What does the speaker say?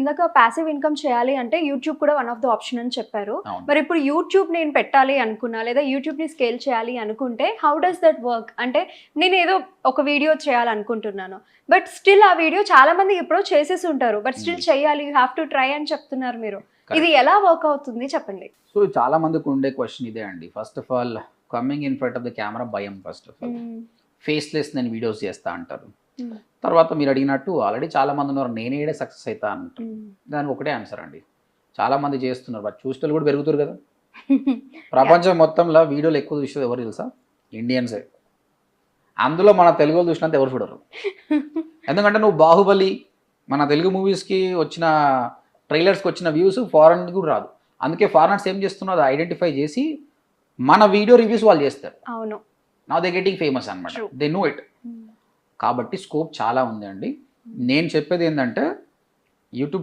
ఇందాక passive income చేయాలి అంటే యూట్యూబ్ కూడా వన్ ఆఫ్ ద ఆప్షన్ అని చెప్పారు. అవును. మరి ఇప్పుడు యూట్యూబ్ నేను పెట్టాలి అనుకున్నా లేదా యూట్యూబ్‌ని స్కేల్ చేయాలి అనుకుంటే హౌ డస్ దట్ వర్క్? అంటే నేను ఏదో ఒక వీడియో చేయాలనుకుంటున్నాను. బట్ స్టిల్ ఆ వీడియో చాలా మంది ఎప్పుడో చేసేసి ఉంటారు. బట్ స్టిల్ చేయాలి, యూ హావ్ టు ట్రై అని చెప్తున్నారు మీరు. ఇది ఎలా వర్క్ అవుతుంది చెప్పండి? సో చాలా మందికి ఉండే క్వశ్చన్ ఇదే అండి. First of all coming in front of the camera భయం. ఫస్ట్ ఆఫ్ ఆల్ ఫేస్లెస్ నేను వీడియోస్ చేస్తా అంటారు. తర్వాత మీరు అడిగినట్టు ఆల్రెడీ చాలా మంది ఉన్నారు నేనే సక్సెస్ అవుతా అంటారు. దానికి ఒకటే ఆన్సర్ అండి, చాలా మంది చేస్తున్నారు, బట్ చూసేవాళ్ళు కూడా పెరుగుతారు కదా. ప్రపంచం మొత్తంలో వీడియోలు ఎక్కువ చూసేది ఎవరు తెలుసా? ఇండియన్సే. అందులో మన తెలుగు వాళ్ళు చూసినంత ఎవరు చూడరు. ఎందుకంటే నువ్వు బాహుబలి మన తెలుగు మూవీస్కి వచ్చిన ట్రైలర్స్కి వచ్చిన వ్యూస్ ఫారెన్ కూడా రాదు. అందుకే ఫారెనర్స్ ఏం చేస్తున్నారు, ఐడెంటిఫై చేసి మన వీడియో రివ్యూస్ వాళ్ళు చేస్తారు. అవును, నా దే గెటింగ్ ఫేమస్ అనమాట, దే నో ఇట్. కాబట్టి స్కోప్ చాలా ఉంది అండి. నేను చెప్పేది ఏంటంటే యూట్యూబ్